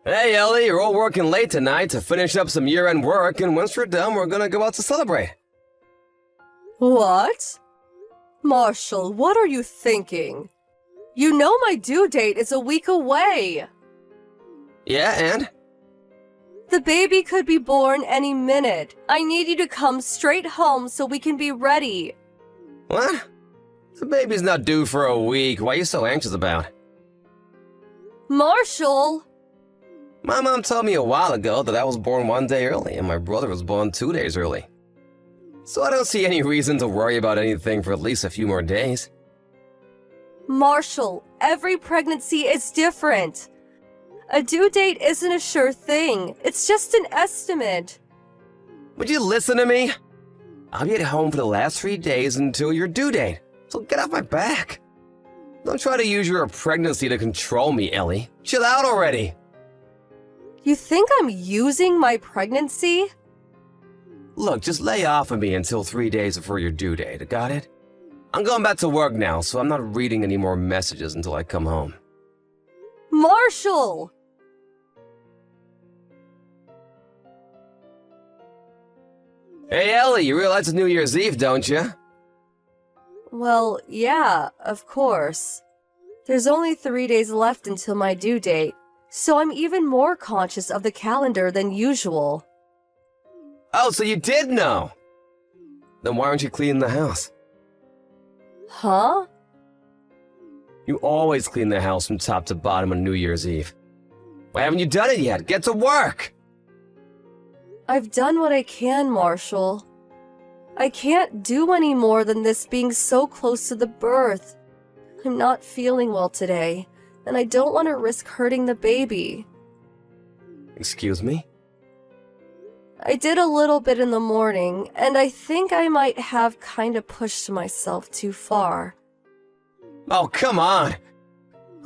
Hey, Ellie, you're all working late tonight to finish up some year-end work, and once we're done, we're gonna go out to celebrate. What? Marshall, what are you thinking? You know my due date is a week away. Yeah, and? The baby could be born any minute. I need you to come straight home so we can be ready. What? The baby's not due for a week. Why are you so anxious about? Marshall! My mom told me a while ago that I was born 1 day early, and my brother was born 2 days early. So I don't see any reason to worry about anything for at least a few more days. Marshall, every pregnancy is different. A due date isn't a sure thing. It's just an estimate. Would you listen to me? I'll be at home for the last 3 days until your due date, so get off my back. Don't try to use your pregnancy to control me, Ellie. Chill out already. You think I'm using my pregnancy? Look, just lay off of me until 3 days before your due date, got it? I'm going back to work now, so I'm not reading any more messages until I come home. Marshall! Hey, Ellie, you realize it's New Year's Eve, don't you? Well, yeah, of course. There's only 3 days left until my due date, so I'm even more conscious of the calendar than usual. Oh, so you did know? Then why aren't you cleaning the house? Huh? You always clean the house from top to bottom on New Year's Eve. Why haven't you done it yet? Get to work! I've done what I can, Marshall. I can't do any more than this being so close to the birth. I'm not feeling well today, and I don't want to risk hurting the baby. Excuse me? I did a little bit in the morning, and I think I might have kinda pushed myself too far. Oh, come on!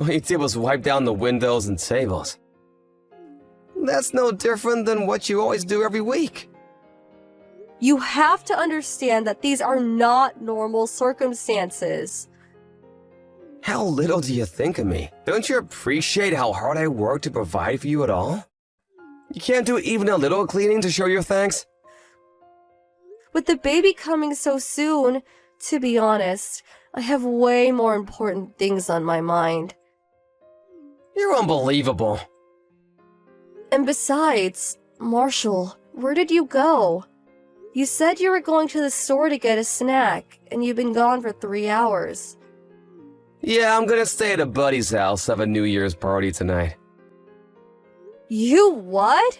All you did was wipe down the windows and tables. That's no different than what you always do every week. You have to understand that these are not normal circumstances. How little do you think of me? Don't you appreciate how hard I work to provide for you at all? You can't do even a little cleaning to show your thanks? With the baby coming so soon, to be honest, I have way more important things on my mind. You're unbelievable. And besides, Marshall, where did you go? You said you were going to the store to get a snack, and you've been gone for 3 hours. Yeah, I'm gonna stay at a buddy's house, have a New Year's party tonight. You what?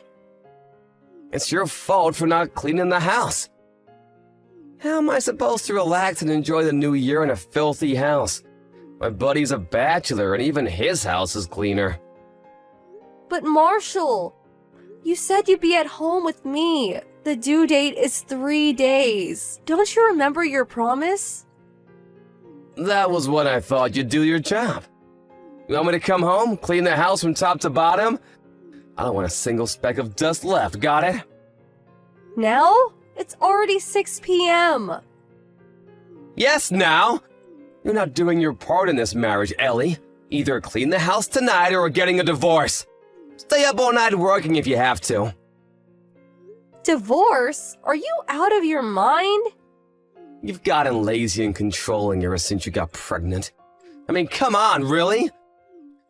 It's your fault for not cleaning the house. How am I supposed to relax and enjoy the new year in a filthy house? My buddy's a bachelor, and even his house is cleaner. But Marshall, you said you'd be at home with me. The due date is 3 days. Don't you remember your promise? That was when I thought you'd do your job. You want me to come home, clean the house from top to bottom? I don't want a single speck of dust left, got it? Now? It's already 6 p.m. Yes, now! You're not doing your part in this marriage, Ellie. Either clean the house tonight or we're getting a divorce. Stay up all night working if you have to. Divorce? Are you out of your mind? You've gotten lazy and controlling ever since you got pregnant. I mean, come on, really?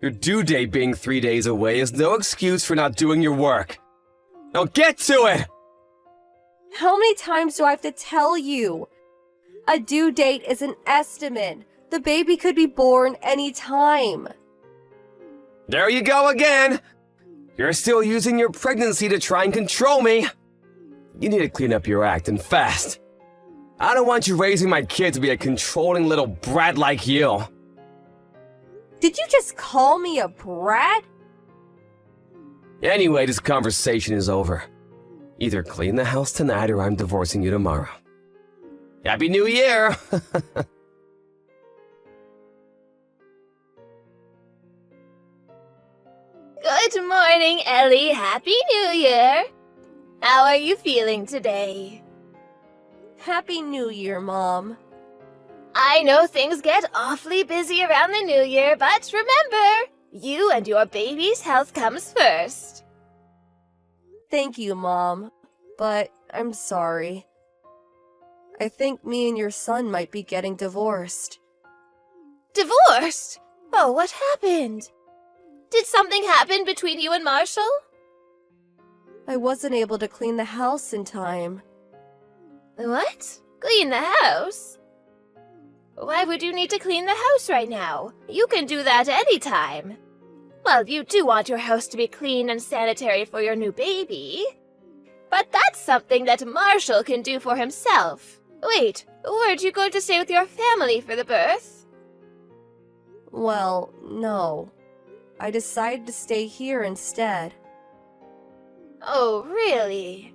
Your due date being 3 days away is no excuse for not doing your work. Now get to it! How many times do I have to tell you? A due date is an estimate. The baby could be born any time. There you go again! You're still using your pregnancy to try and control me. You need to clean up your act, and fast. I don't want you raising my kid to be a controlling little brat like you. Did you just call me a brat? Anyway, this conversation is over. Either clean the house tonight or I'm divorcing you tomorrow. Happy New Year! Good morning, Ellie. Happy New Year. How are you feeling today? Happy New Year, Mom. I know things get awfully busy around the New Year, but remember, You and your baby's health comes first. Thank you, Mom, but I'm sorry. I think me and your son might be getting divorced. Divorced? Oh, what happened? Did something happen between you and Marshall? I wasn't able to clean the house in time. What? Clean the house? Why would you need to clean the house right now? You can do that anytime. Well, you do want your house to be clean and sanitary for your new baby. But that's something that Marshall can do for himself. Wait, weren't you going to stay with your family for the birth? Well, no. I decided to stay here instead. Oh, really?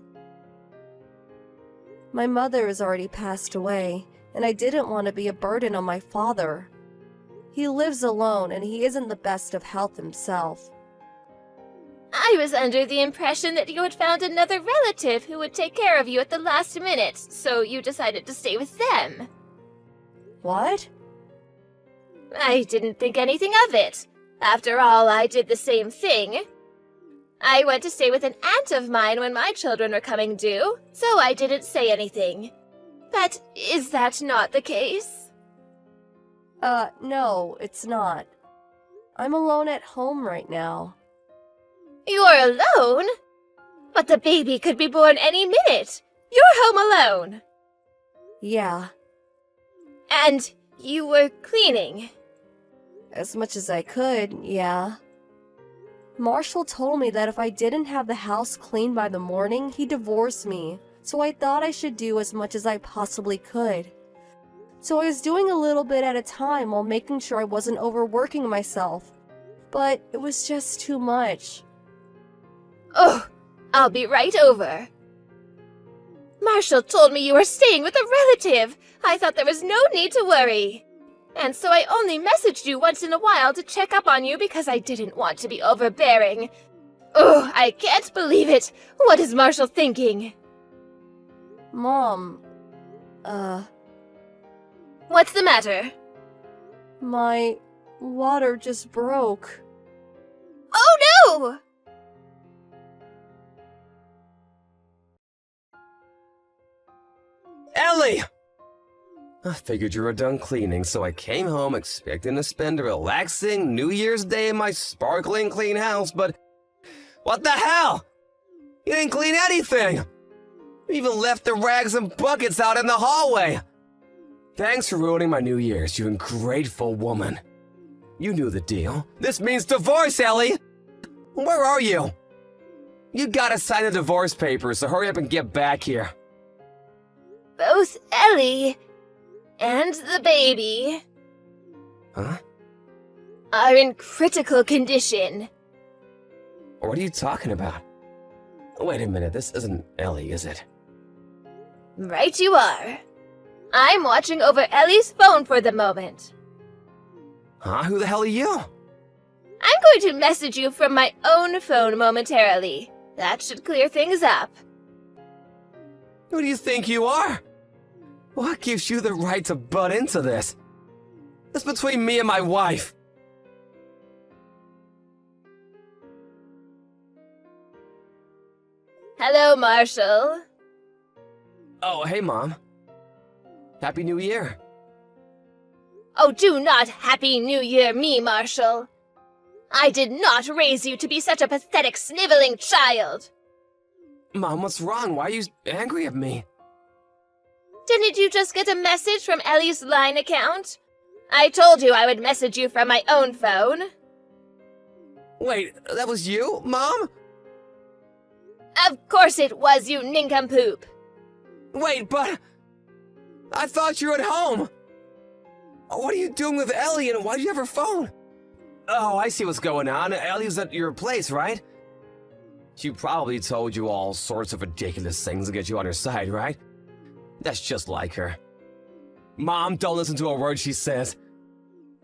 My mother has already passed away, and I didn't want to be a burden on my father. He lives alone, and he isn't the best of health himself. I was under the impression that you had found another relative who would take care of you at the last minute, so you decided to stay with them. What? I didn't think anything of it. After all, I did the same thing. I went to stay with an aunt of mine when my children were coming due, so I didn't say anything. But is that not the case? No, it's not. I'm alone at home right now. You're alone? But the baby could be born any minute. You're home alone. Yeah, And you were cleaning. as much as I could, yeah. Marshall told me that if I didn't have the house clean by the morning, he'd divorce me, so I thought I should do as much as I possibly could. So I was doing a little bit at a time while making sure I wasn't overworking myself. But it was just too much. Oh, I'll be right over. Marshall told me you were staying with a relative. I thought there was no need to worry. And so I only messaged you once in a while to check up on you because I didn't want to be overbearing. Oh, I can't believe it. What is Marshall thinking? Mom, What's the matter? my water just broke. Oh no! Ellie! I figured you were done cleaning, so I came home expecting to spend a relaxing New Year's Day in my sparkling clean house, but what the hell? You didn't clean anything! You even left the rags and buckets out in the hallway! Thanks for ruining my New Year's, you ungrateful woman. You knew the deal. This means divorce, Ellie! Where are you? You gotta sign the divorce papers, so hurry up and get back here. Both Ellie and the baby Huh? are in critical condition. What are you talking about? Wait a minute, this isn't Ellie, is it? Right you are. I'm watching over Ellie's phone for the moment. Huh? Who the hell are you? I'm going to message you from my own phone momentarily. That should clear things up. Who do you think you are? What gives you the right to butt into this? It's between me and my wife. Hello, Marshall. Oh, hey, Mom. Happy New Year. Oh, do not Happy New Year me, Marshall. I did not raise you to be such a pathetic, sniveling child. Mom, what's wrong? Why are you angry at me? Didn't you just get a message from Ellie's Line account? I told you I would message you from my own phone. Wait, that was you, Mom? Of course it was, you nincompoop. Wait, but... I thought you were at home. What are you doing with Ellie and why do you have her phone? Oh, I see what's going on. Ellie's at your place, right? She probably told you all sorts of ridiculous things to get you on her side, right? That's just like her. Mom, don't listen to a word she says.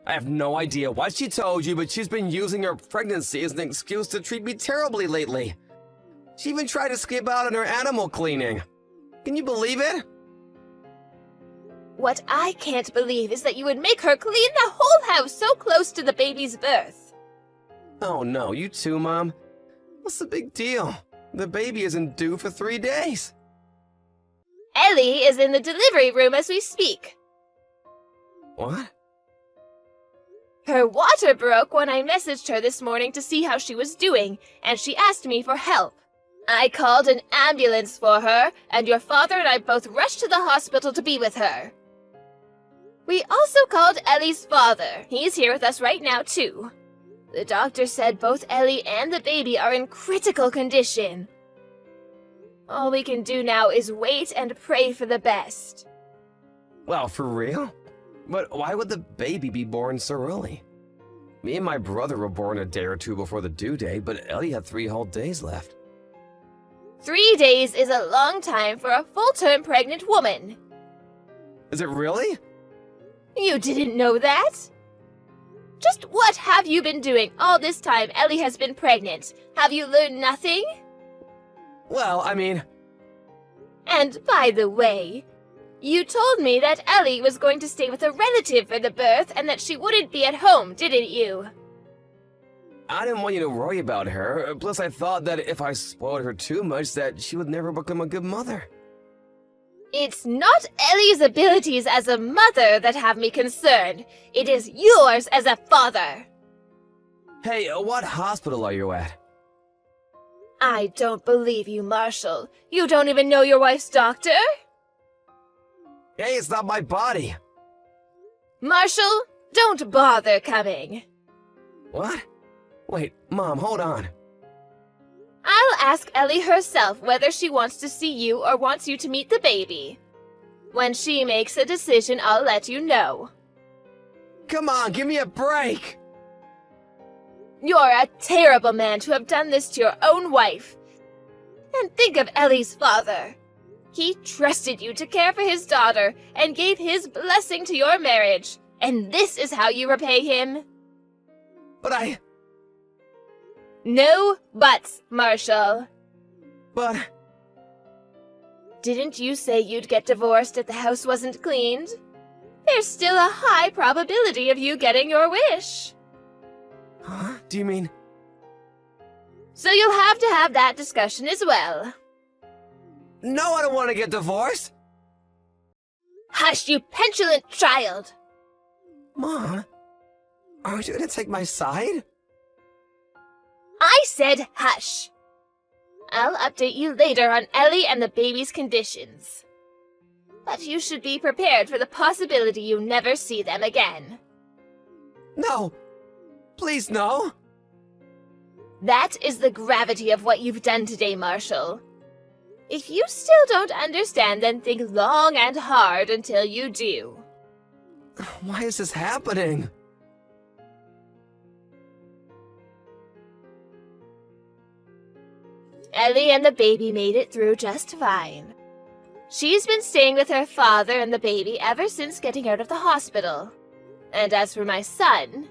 I have no idea what she told you, but she's been using her pregnancy as an excuse to treat me terribly lately. She even tried to skip out on her animal cleaning. Can you believe it? What I can't believe is that you would make her clean the whole house so close to the baby's birth. Oh no, you too, Mom? What's the big deal? The baby isn't due for 3 days. Ellie is in the delivery room as we speak. What? Her water broke when I messaged her this morning to see how she was doing, and she asked me for help. I called an ambulance for her, and your father and I both rushed to the hospital to be with her. We also called Ellie's father. He's here with us right now, too. The doctor said both Ellie and the baby are in critical condition. All we can do now is wait and pray for the best. Well, for real? But why would the baby be born so early? Me and my brother were born a day or two before the due date, but Ellie had 3 whole days left. 3 days is a long time for a full-term pregnant woman. Is it really? You didn't know that? Just what have you been doing all this time Ellie has been pregnant? Have you learned nothing? Well, I mean... And by the way, you told me that Ellie was going to stay with a relative for the birth and that she wouldn't be at home, didn't you? I didn't want you to worry about her, plus I thought that if I spoiled her too much that she would never become a good mother. It's not Ellie's abilities as a mother that have me concerned. It is yours as a father. Hey, what hospital are you at? I don't believe you, Marshall. You don't even know your wife's doctor? Hey, it's not my body. Marshall, don't bother coming. What? Wait, Mom, hold on. I'll ask Ellie herself whether she wants to see you or wants you to meet the baby. When she makes a decision, I'll let you know. Come on, give me a break! You're a terrible man to have done this to your own wife. And think of Ellie's father. He trusted you to care for his daughter and gave his blessing to your marriage. And this is how you repay him? But No buts, Marshall. But... Didn't you say you'd get divorced if the house wasn't cleaned? There's still a high probability of you getting your wish. Huh? Do you mean... So you'll have to have that discussion as well. No, I don't want to get divorced! Hush, you petulant child! Mom, aren't you gonna take my side? I said hush. I'll update you later on Ellie and the baby's conditions. But you should be prepared for the possibility you never see them again. No! Please, no! That is the gravity of what you've done today, Marshall. If you still don't understand, then think long and hard until you do. Why is this happening? Ellie and the baby made it through just fine. She's been staying with her father and the baby ever since getting out of the hospital. And as for my son,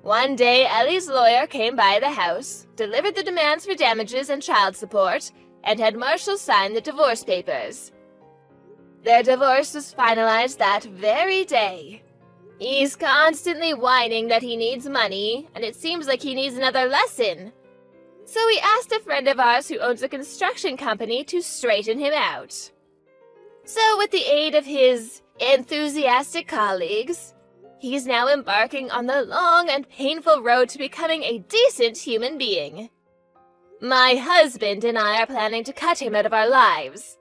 one day Ellie's lawyer came by the house, delivered the demands for damages and child support, and had Marshall sign the divorce papers. Their divorce was finalized that very day. He's constantly whining that he needs money, and it seems like he needs another lesson. So we asked a friend of ours who owns a construction company to straighten him out. So with the aid of his enthusiastic colleagues, he's now embarking on the long and painful road to becoming a decent human being. My husband and I are planning to cut him out of our lives.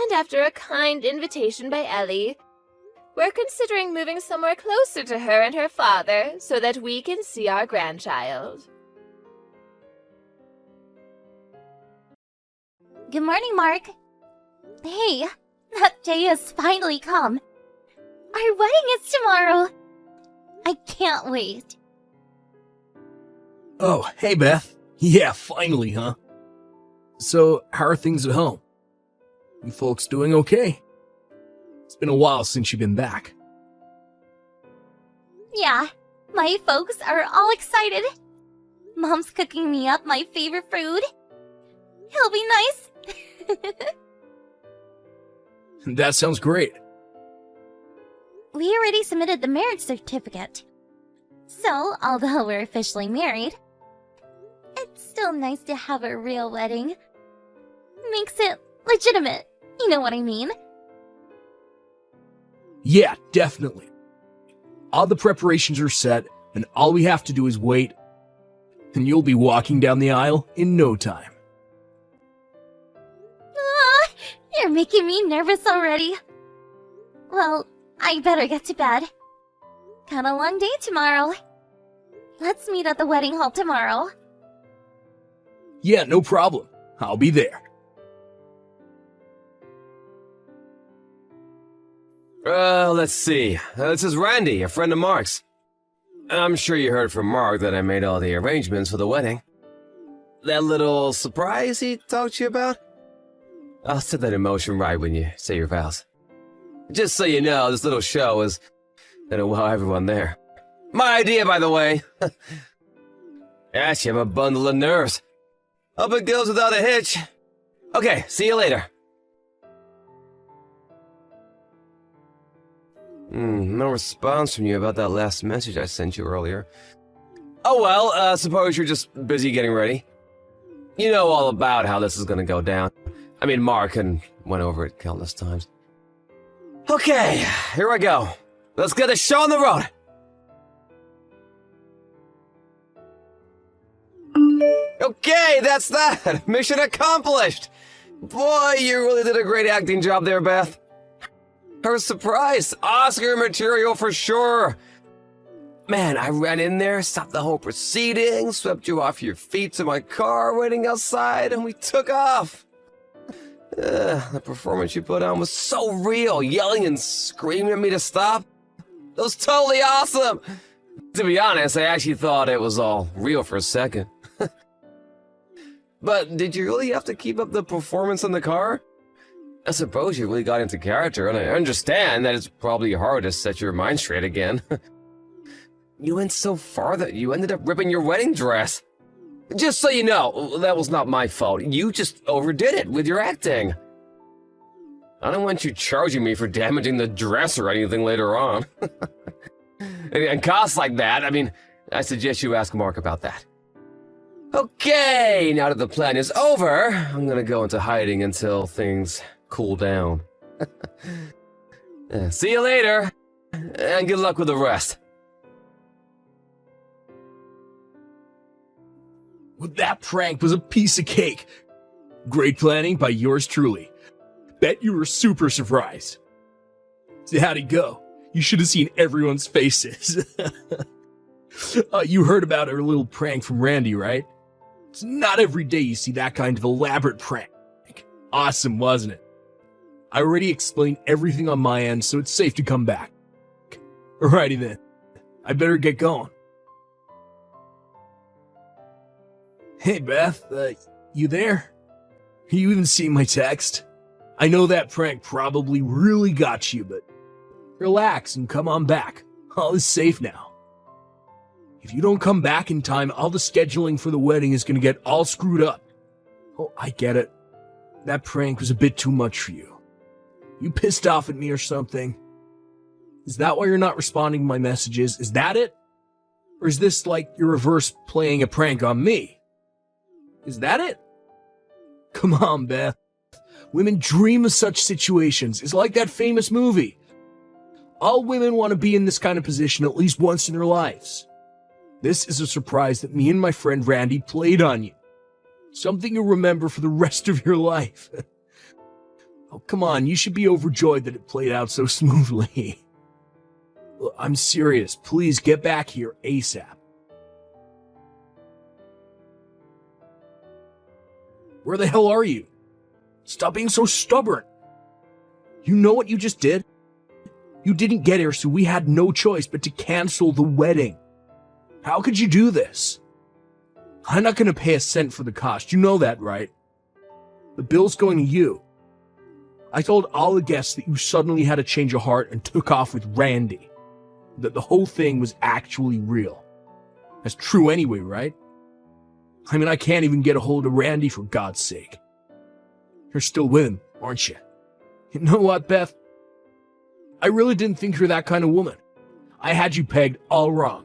And after a kind invitation by Ellie, we're considering moving somewhere closer to her and her father so that we can see our grandchild. Good morning, Mark. Hey, that day has finally come. Our wedding is tomorrow. I can't wait. Oh, hey, Beth. Yeah, finally, huh? So, how are things at home? You folks doing okay? It's been a while since you've been back. Yeah, my folks are all excited. Mom's cooking me up my favorite food. It'll be nice. That sounds great. We already submitted the marriage certificate. So, although we're officially married, so nice to have a real wedding. Makes it legitimate. You know what I mean? Yeah, definitely. All the preparations are set, and all we have to do is wait, and you'll be walking down the aisle in no time. Ah, you're making me nervous already. Well, I better get to bed. Got a long day tomorrow. Let's meet at the wedding hall tomorrow. Yeah, no problem. I'll be there. Let's see. This is Randy, a friend of Mark's. I'm sure you heard from Mark that I made all the arrangements for the wedding. That little surprise he talked to you about? I'll set that in motion right when you say your vows. Just so you know, this little show is gonna wow everyone there. My idea, by the way. Ash, you have a bundle of nerves. Hope it goes without a hitch. Okay, see you later. No response from you about that last message I sent you earlier. Oh well, suppose you're just busy getting ready. You know all about how this is gonna go down. I mean, Mark went over it countless times. Okay, here I go. Let's get the show on the road! Okay, that's that! Mission accomplished! Boy, you really did a great acting job there, Beth. I was surprised. Oscar material for sure. Man, I ran in there, stopped the whole proceeding, swept you off your feet to my car waiting outside, and we took off. The performance you put on was so real, yelling and screaming at me to stop. It was totally awesome. To be honest, I actually thought it was all real for a second. But did you really have to keep up the performance in the car? I suppose you really got into character, and I understand that it's probably hard to set your mind straight again. You went so far that you ended up ripping your wedding dress. Just so you know, that was not my fault. You just overdid it with your acting. I don't want you charging me for damaging the dress or anything later on. And costs like that, I mean, I suggest you ask Mark about that. Okay, now that the plan is over, I'm gonna go into hiding until things cool down. See you later, and good luck with the rest. Well, that prank was a piece of cake. Great planning by yours truly. Bet you were super surprised. So how'd it go? You should have seen everyone's faces. You heard about our little prank from Randy, right? It's not every day you see that kind of elaborate prank. Awesome, wasn't it? I already explained everything on my end, so it's safe to come back. Alrighty then. I better get going. Hey, Beth, you there? You even see my text? I know that prank probably really got you, but relax and come on back. All is safe now. If you don't come back in time, all the scheduling for the wedding is gonna get all screwed up. Oh, I get it. That prank was a bit too much for you. You pissed off at me or something? Is that why you're not responding to my messages? Is that it? Or is this like your reverse playing a prank on me? Is that it? Come on, Beth. Women dream of such situations. It's like that famous movie. All women want to be in this kind of position at least once in their lives. This is a surprise that me and my friend Randy played on you. Something you'll remember for the rest of your life. Oh, come on, you should be overjoyed that it played out so smoothly. Look, I'm serious. Please get back here ASAP. Where the hell are you? Stop being so stubborn. You know what you just did? You didn't get here, so we had no choice but to cancel the wedding. How could you do this? I'm not going to pay a cent for the cost. You know that, right? The bill's going to you. I told all the guests that you suddenly had a change of heart and took off with Randy. That the whole thing was actually real. That's true anyway, right? I mean, I can't even get a hold of Randy for God's sake. You're still with him, aren't you? You know what, Beth? I really didn't think you're that kind of woman. I had you pegged all wrong.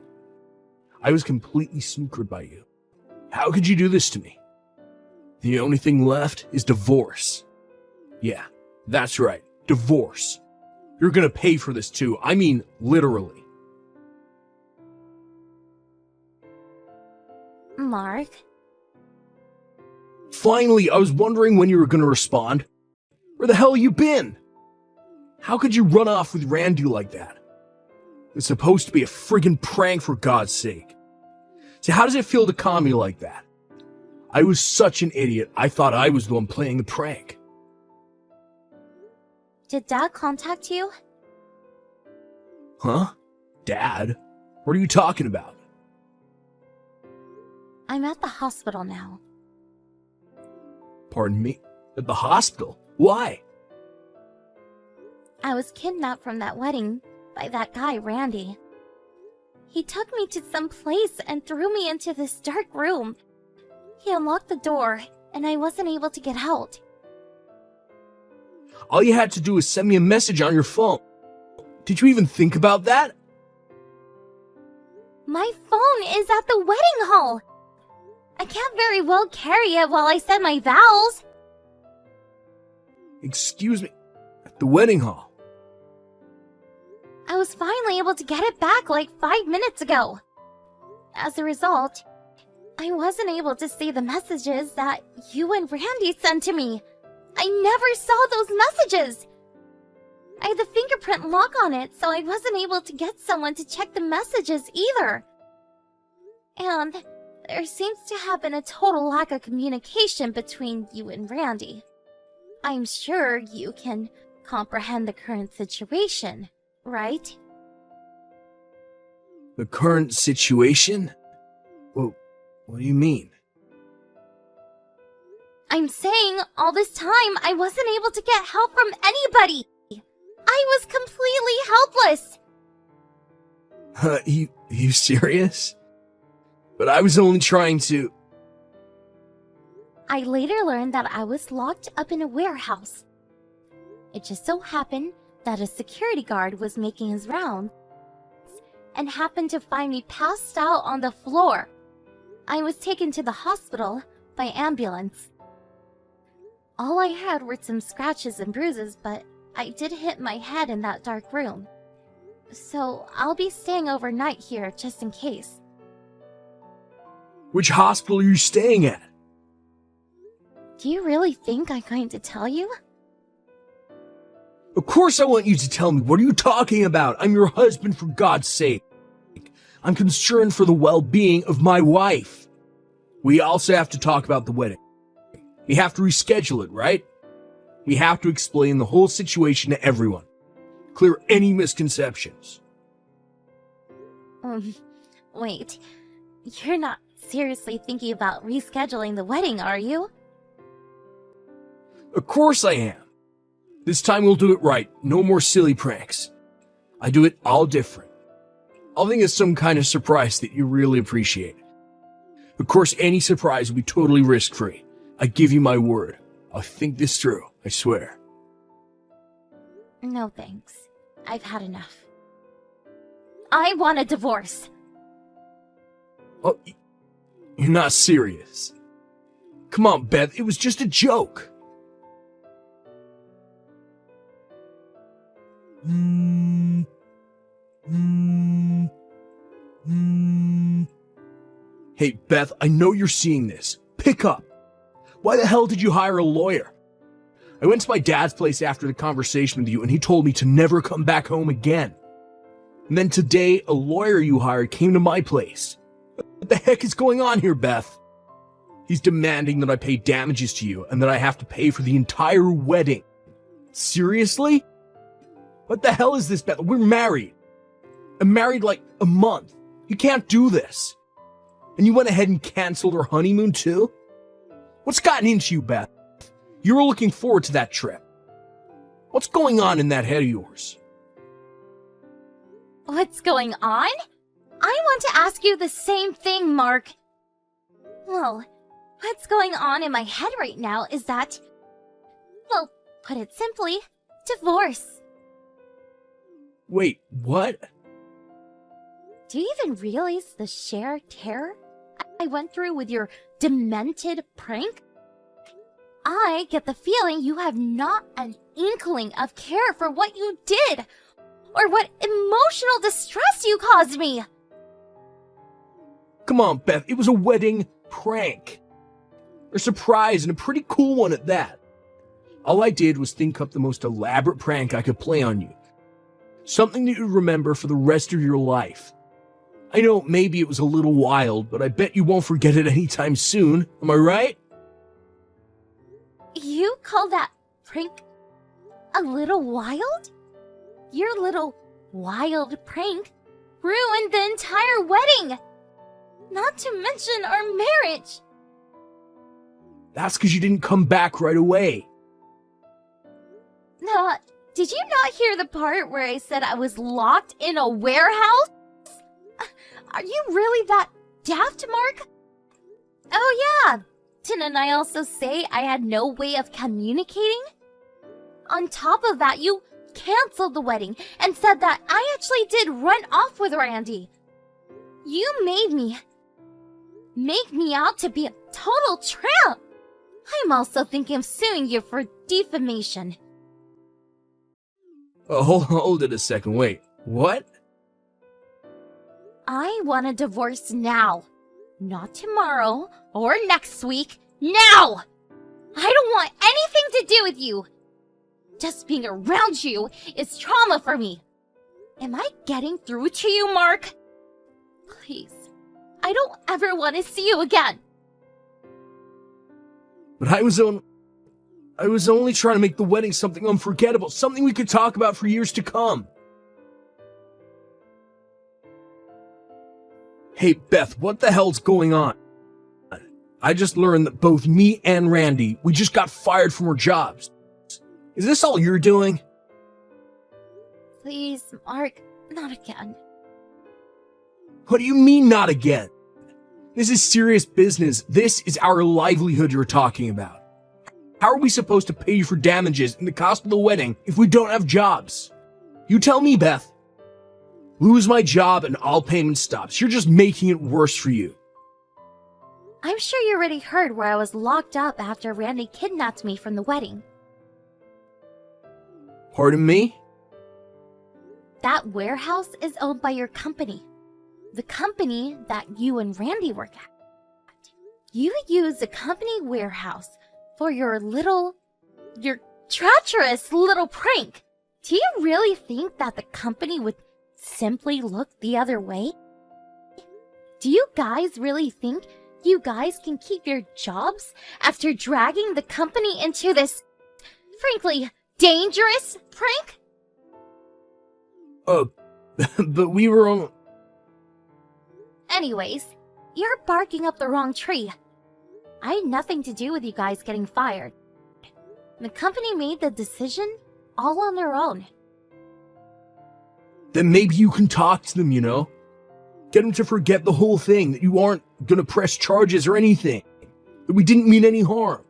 I was completely snookered by you. How could you do this to me? The only thing left is divorce. Yeah, that's right. Divorce. You're gonna pay for this too. I mean, literally. Mark, Finally, I was wondering when you were gonna respond. Where the hell you been? How could you run off with Randy like that? It's supposed to be a friggin' prank, for God's sake. So how does it feel to calm me like that? I was such an idiot, I thought I was the one playing the prank. did Dad contact you? Huh? Dad? What are you talking about? I'm at the hospital now. Pardon me? At the hospital? Why? I was kidnapped from that wedding by that guy, Randy. He took me to some place and threw me into this dark room. He unlocked the door, and I wasn't able to get out. All you had to do was send me a message on your phone. Did you even think about that? My phone is at the wedding hall. I can't very well carry it while I said my vows. Excuse me. At the wedding hall. I was finally able to get it back like 5 minutes ago. As a result, I wasn't able to see the messages that you and Randy sent to me. I never saw those messages. I had the fingerprint lock on it, so I wasn't able to get someone to check the messages either. And there seems to have been a total lack of communication between you and Randy. I'm sure you can comprehend the current situation, right? The current situation? Well, what do you mean? I'm saying all this time I wasn't able to get help from anybody. I was completely helpless. You serious? But I was only trying to... I later learned that I was locked up in a warehouse. It just so happened that a security guard was making his rounds and happened to find me passed out on the floor. I was taken to the hospital by ambulance. All I had were some scratches and bruises, but I did hit my head in that dark room. So I'll be staying overnight here just in case. Which hospital are you staying at? Do you really think I'm going to tell you? Of course I want you to tell me. What are you talking about? I'm your husband, for God's sake. I'm concerned for the well-being of my wife. We also have to talk about the wedding. We have to reschedule it, right? We have to explain the whole situation to everyone. Clear any misconceptions. Wait. You're not seriously thinking about rescheduling the wedding, are you? Of course I am. This time we'll do it right. No more silly pranks. I do it all different. I'll think of some kind of surprise that you really appreciate. Of course, any surprise will be totally risk-free. I give you my word. I'll think this through, I swear. No thanks. I've had enough. I want a divorce. Oh, you're not serious. Come on, Beth, it was just a joke. Hey, Beth, I know you're seeing this. Pick up. Why the hell did you hire a lawyer? I went to my dad's place after the conversation with you, and he told me to never come back home again. And then today, a lawyer you hired came to my place. What the heck is going on here, Beth? He's demanding that I pay damages to you and that I have to pay for the entire wedding. Seriously? What the hell is this, Beth? We're married. I'm married like a month. You can't do this. And you went ahead and canceled our honeymoon too? What's gotten into you, Beth? You were looking forward to that trip. What's going on in that head of yours? What's going on? I want to ask you the same thing, Mark. Well, what's going on in my head right now is that, well, put it simply, divorce. Wait, what? Do you even realize the sheer terror I went through with your demented prank? I get the feeling you have not an inkling of care for what you did, or what emotional distress you caused me. Come on, Beth, it was a wedding prank. A surprise, and a pretty cool one at that. All I did was think up the most elaborate prank I could play on you. Something that you'd remember for the rest of your life. I know maybe it was a little wild, but I bet you won't forget it anytime soon. Am I right? You call that prank a little wild? Your little wild prank ruined the entire wedding! Not to mention our marriage! That's because you didn't come back right away. Did you not hear the part where I said I was locked in a warehouse? Are you really that daft, Mark? Oh yeah, didn't I also say I had no way of communicating? On top of that, you canceled the wedding and said that I actually did run off with Randy. You made me out to be a total tramp. I'm also thinking of suing you for defamation. Hold it a second, wait. What? I want a divorce now. Not tomorrow or next week. Now! I don't want anything to do with you. Just being around you is trauma for me. Am I getting through to you, Mark? Please, I don't ever want to see you again. But I was only trying to make the wedding something unforgettable, something we could talk about for years to come. Hey, Beth, what the hell's going on? I just learned that both me and Randy, we just got fired from our jobs. Is this all you're doing? Please, Mark, not again. What do you mean, not again? This is serious business. This is our livelihood you're talking about. How are we supposed to pay you for damages and the cost of the wedding if we don't have jobs? You tell me, Beth. Lose my job and all payment stops. You're just making it worse for you. I'm sure you already heard where I was locked up after Randy kidnapped me from the wedding. Pardon me? That warehouse is owned by your company. The company that you and Randy work at. You used the company warehouse for your treacherous little prank. Do you really think that the company would simply look the other way? Do you guys really think you guys can keep your jobs after dragging the company into this, frankly, dangerous prank? But we were on... Anyways, you're barking up the wrong tree. I had nothing to do with you guys getting fired. The company made the decision all on their own. Then maybe you can talk to them, you know? Get them to forget the whole thing, that you aren't gonna press charges or anything. That we didn't mean any harm.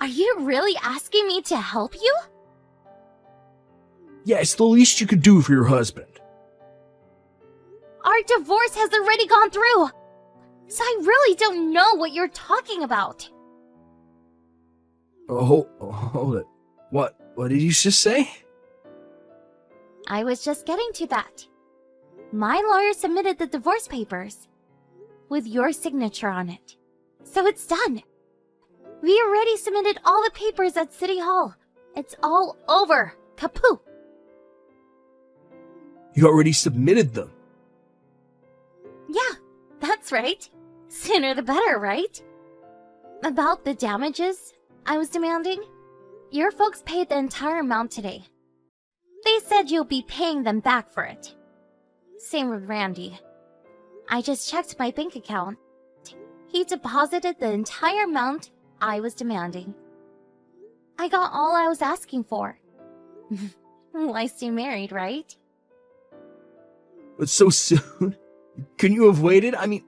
Are you really asking me to help you? Yeah, it's the least you could do for your husband. Our divorce has already gone through. So I really don't know what you're talking about. Hold it. What did you just say? I was just getting to that. My lawyer submitted the divorce papers with your signature on it. So it's done. We already submitted all the papers at City Hall. It's all over. Kaput. You already submitted them. Yeah, that's right. Sooner the better, right? About the damages I was demanding, your folks paid the entire amount today. They said you'll be paying them back for it. Same with Randy. I just checked my bank account. He deposited the entire amount I was demanding. I got all I was asking for. Why stay married, right? But so soon? Couldn't you have waited? I mean,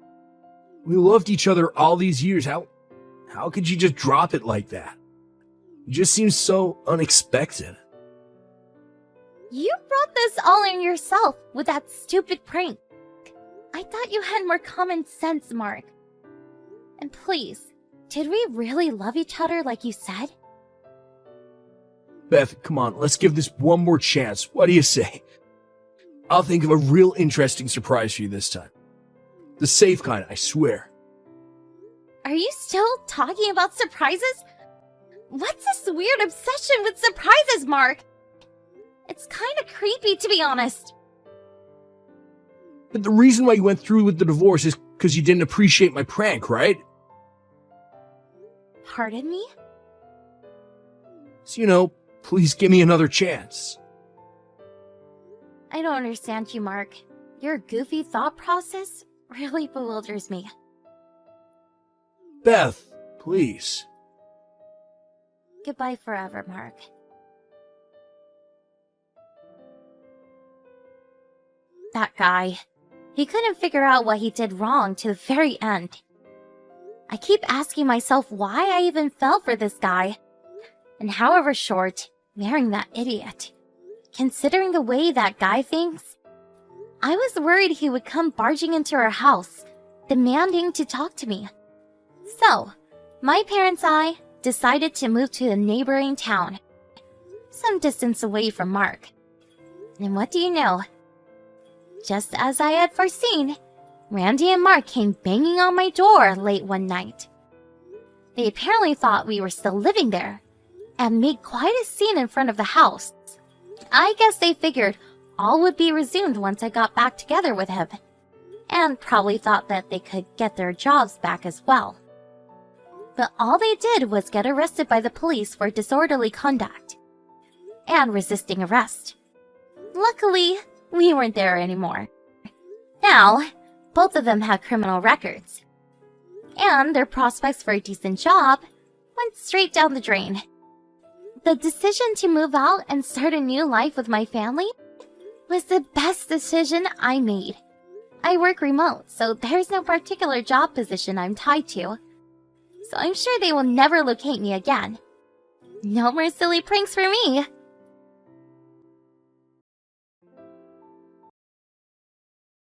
we loved each other all these years. How could you just drop it like that? It just seems so unexpected. You brought this all on yourself with that stupid prank. I thought you had more common sense, Mark. And please, did we really love each other like you said? Beth, come on, let's give this one more chance. What do you say? I'll think of a real interesting surprise for you this time. The safe kind, I swear. Are you still talking about surprises? What's this weird obsession with surprises, Mark? It's kind of creepy, to be honest. But the reason why you went through with the divorce is because you didn't appreciate my prank, right? Pardon me? So, please give me another chance. I don't understand you, Mark. Your goofy thought process really bewilders me. Beth, please. Goodbye forever, Mark. That guy. He couldn't figure out what he did wrong to the very end. I keep asking myself why I even fell for this guy. And however short, marrying that idiot. Considering the way that guy thinks, I was worried he would come barging into our house, demanding to talk to me. So, my parents and I decided to move to a neighboring town, some distance away from Mark. And what do you know? Just as I had foreseen, Randy and Mark came banging on my door late one night. They apparently thought we were still living there, and made quite a scene in front of the house. I guess they figured all would be resumed once I got back together with him, and probably thought that they could get their jobs back as well. But all they did was get arrested by the police for disorderly conduct and resisting arrest. Luckily, we weren't there anymore. Now, both of them had criminal records, and their prospects for a decent job went straight down the drain. The decision to move out and start a new life with my family was the best decision I made. I work remote, so there's no particular job position I'm tied to. So I'm sure they will never locate me again. No more silly pranks for me.